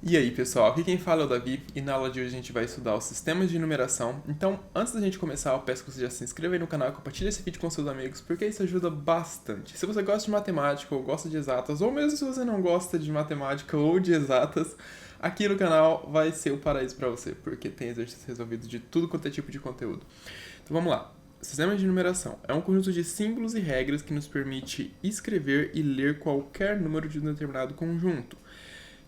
E aí, pessoal, aqui quem fala é o Davi e na aula de hoje a gente vai estudar os sistemas de numeração. Então, antes da gente começar, eu peço que você já se inscreva aí no canal e compartilhe esse vídeo com seus amigos, porque isso ajuda bastante. Se você gosta de matemática ou gosta de exatas, ou mesmo se você não gosta de matemática ou de exatas, aqui no canal vai ser o paraíso para você, porque tem exercícios resolvidos de tudo quanto é tipo de conteúdo. Então vamos lá. Sistema de numeração é um conjunto de símbolos e regras que nos permite escrever e ler qualquer número de um determinado conjunto.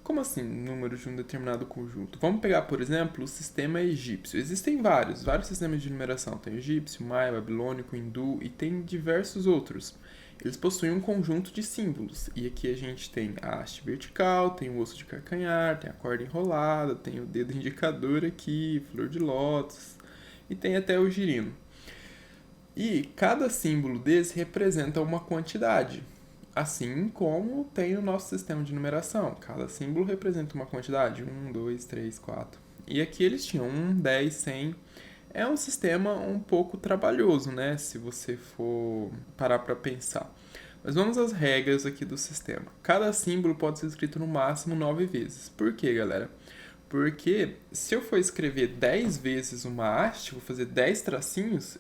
Como assim, números de um determinado conjunto? Vamos pegar, por exemplo, o sistema egípcio. Existem vários sistemas de numeração. Tem o egípcio, maia, babilônico, hindu e tem diversos outros. Eles possuem um conjunto de símbolos. E aqui a gente tem a haste vertical, tem o osso de calcanhar, tem a corda enrolada, tem o dedo indicador aqui, flor de lótus e tem até o girino. E cada símbolo desse representa uma quantidade. Assim como tem no nosso sistema de numeração. Cada símbolo representa uma quantidade, 1, 2, 3, 4. E aqui eles tinham 1, 10, 100. É um sistema um pouco trabalhoso, né? Se você for parar para pensar. Mas vamos às regras aqui do sistema. Cada símbolo pode ser escrito no máximo 9 vezes. Por quê, galera? Porque se eu for escrever 10 vezes uma haste, vou fazer 10 tracinhos,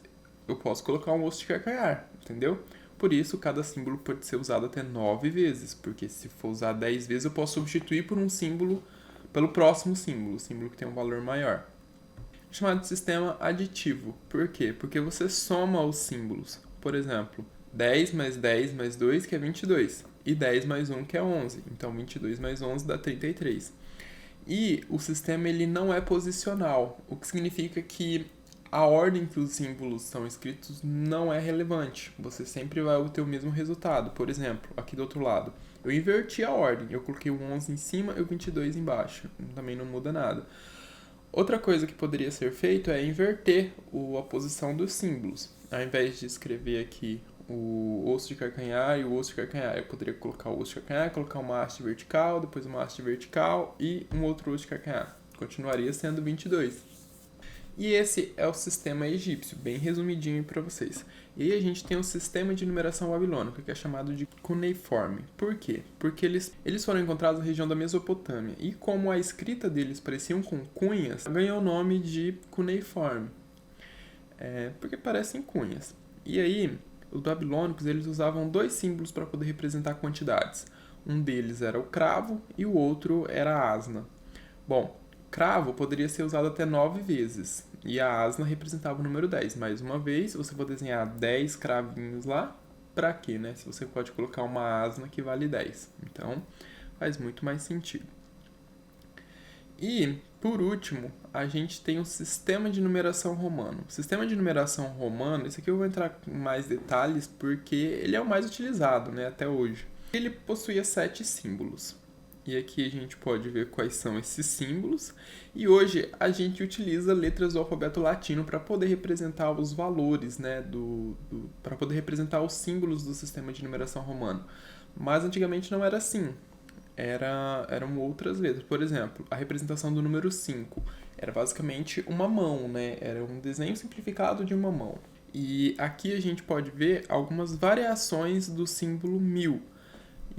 eu posso colocar um osso de calcanhar, entendeu? Por isso, cada símbolo pode ser usado até 9 vezes, porque se for usar 10 vezes, eu posso substituir por um símbolo pelo próximo símbolo, o símbolo que tem um valor maior. Chamado de sistema aditivo. Por quê? Porque você soma os símbolos. Por exemplo, 10 mais 2, que é 22, e 10 mais 1, que é 11. Então, 22 mais 11 dá 33. E o sistema ele não é posicional, o que significa que a ordem que os símbolos são escritos não é relevante. Você sempre vai ter o mesmo resultado. Por exemplo, aqui do outro lado, eu inverti a ordem. Eu coloquei o 11 em cima e o 22 embaixo. Também não muda nada. Outra coisa que poderia ser feito é inverter a posição dos símbolos. Ao invés de escrever aqui o osso de calcanhar e o osso de calcanhar, eu poderia colocar o osso de calcanhar, colocar uma haste vertical, depois uma haste vertical e um outro osso de calcanhar. Continuaria sendo 22. E esse é o sistema egípcio, bem resumidinho para vocês. E aí a gente tem o sistema de numeração babilônico, que é chamado de cuneiforme. Por quê? Porque eles foram encontrados na região da Mesopotâmia. E como a escrita deles pareciam com cunhas, ganhou o nome de cuneiforme. Porque parecem cunhas. E aí, os babilônicos eles usavam dois símbolos para poder representar quantidades. Um deles era o cravo e o outro era a asna. Bom, cravo poderia ser usado até 9 vezes, e a asna representava o número 10. Mais uma vez, você pode desenhar 10 cravinhos lá, pra quê, né? Se você pode colocar uma asna que vale 10. Então, faz muito mais sentido. E, por último, a gente tem o sistema de numeração romano. O sistema de numeração romano, esse aqui eu vou entrar em mais detalhes porque ele é o mais utilizado, né, até hoje. Ele possuía 7 símbolos. E aqui a gente pode ver quais são esses símbolos. E hoje a gente utiliza letras do alfabeto latino para poder representar os valores, né, para poder representar os símbolos do sistema de numeração romano. Mas antigamente não era assim. Eram outras letras. Por exemplo, a representação do número 5 era basicamente uma mão, né? Era um desenho simplificado de uma mão. E aqui a gente pode ver algumas variações do símbolo 1000.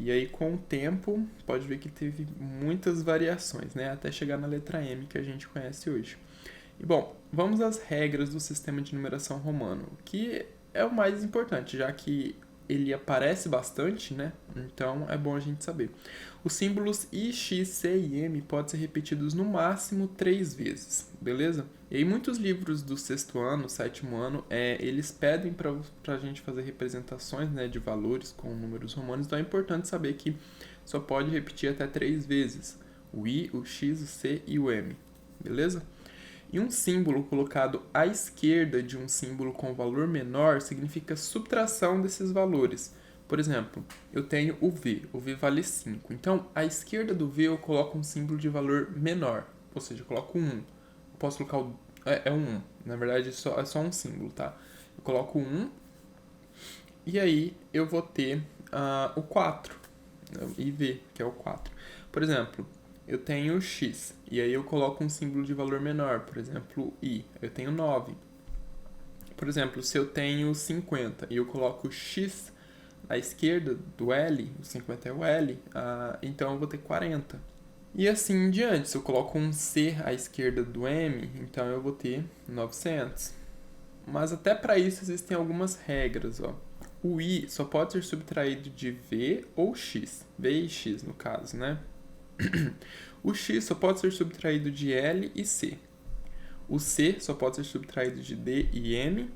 E aí, com o tempo, pode ver que teve muitas variações, né? Até chegar na letra M que a gente conhece hoje. E bom, vamos às regras do sistema de numeração romano, que é o mais importante, já que ele aparece bastante, né? Então é bom a gente saber. Os símbolos I, X, C e M podem ser repetidos no máximo 3 vezes, beleza? E aí muitos livros do sexto ano, sétimo ano, eles pedem para a gente fazer representações, né, de valores com números romanos, então é importante saber que só pode repetir até 3 vezes. O I, o X, o C e o M, beleza? E um símbolo colocado à esquerda de um símbolo com valor menor significa subtração desses valores. Por exemplo, eu tenho o V vale 5. Então, à esquerda do V eu coloco um símbolo de valor menor, ou seja, eu coloco 1. Eu posso colocar um 1, na verdade é só um símbolo, tá? Eu coloco 1 e aí eu vou ter o 4, IV, que é o 4. Por exemplo, eu tenho X, e aí eu coloco um símbolo de valor menor, por exemplo, I, eu tenho 9. Por exemplo, se eu tenho 50 e eu coloco X à esquerda do L, o 50 é o L, então eu vou ter 40. E assim em diante, se eu coloco um C à esquerda do M, então eu vou ter 900. Mas até para isso existem algumas regras, ó. O I só pode ser subtraído de V ou X. V e X, no caso, né? O X só pode ser subtraído de L e C. O C só pode ser subtraído de D e M.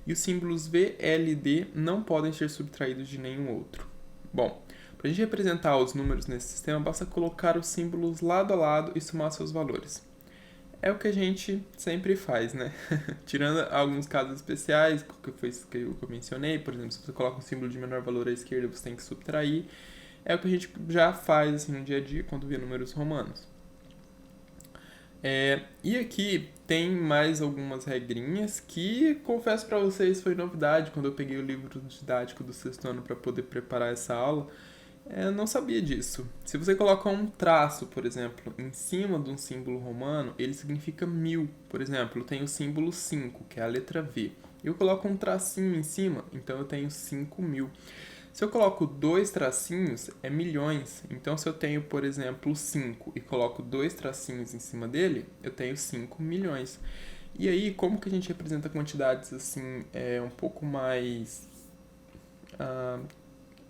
E os símbolos V, L e D não podem ser subtraídos de nenhum outro. Bom, para a gente representar os números nesse sistema, basta colocar os símbolos lado a lado e somar seus valores. É o que a gente sempre faz, né? Tirando alguns casos especiais, que eu mencionei, por exemplo, se você coloca um símbolo de menor valor à esquerda, você tem que subtrair. É o que a gente já faz assim, no dia a dia quando vê números romanos. E aqui tem mais algumas regrinhas que, confesso para vocês, foi novidade quando eu peguei o livro didático do sexto ano para poder preparar essa aula. Eu não sabia disso. Se você coloca um traço, por exemplo, em cima de um símbolo romano, ele significa 1000. Por exemplo, eu tenho o símbolo 5, que é a letra V. Eu coloco um tracinho em cima, então eu tenho 5000. Se eu coloco dois tracinhos, é milhões. Então, se eu tenho, por exemplo, 5 e coloco dois tracinhos em cima dele, eu tenho 5 milhões. E aí, como que a gente representa quantidades assim, um pouco mais ah,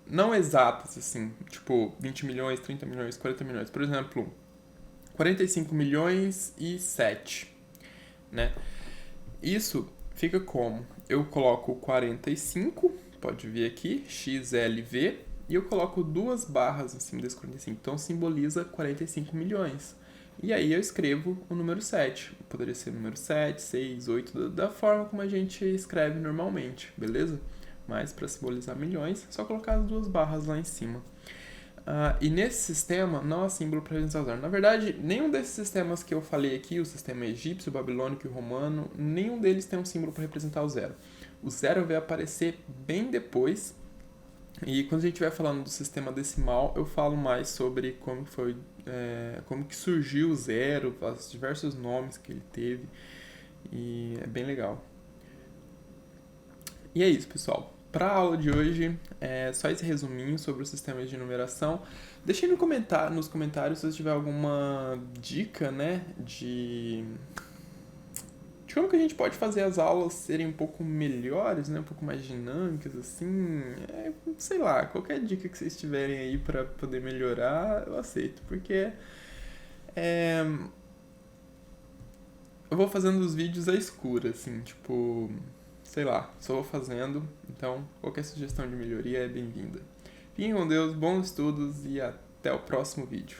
não exatas, assim, tipo 20 milhões, 30 milhões, 40 milhões. Por exemplo, 45 milhões e 7, né? Isso fica como? Eu coloco 45, pode ver aqui, XLV, e eu coloco duas barras acima desse 45, então simboliza 45 milhões. E aí eu escrevo o número 7. Poderia ser o número 7, 6, 8, da forma como a gente escreve normalmente, beleza? Mas para simbolizar milhões, é só colocar as duas barras lá em cima. E nesse sistema não há símbolo para representar o zero. Na verdade, nenhum desses sistemas que eu falei aqui, o sistema egípcio, o babilônico e o romano, nenhum deles tem um símbolo para representar o zero. O zero vai aparecer bem depois. E quando a gente estiver falando do sistema decimal, eu falo mais sobre como foi, como que surgiu o zero, os diversos nomes que ele teve. E é bem legal. E é isso, pessoal. Para a aula de hoje, é só esse resuminho sobre os sistemas de numeração. Deixe nos comentários se você tiver alguma dica, né, de como que a gente pode fazer as aulas serem um pouco melhores, né, um pouco mais dinâmicas, assim. Sei lá, qualquer dica que vocês tiverem aí para poder melhorar, eu aceito, porque eu vou fazendo os vídeos à escura, assim, tipo, sei lá, só vou fazendo, então qualquer sugestão de melhoria é bem-vinda. Fiquem com Deus, bons estudos e até o próximo vídeo.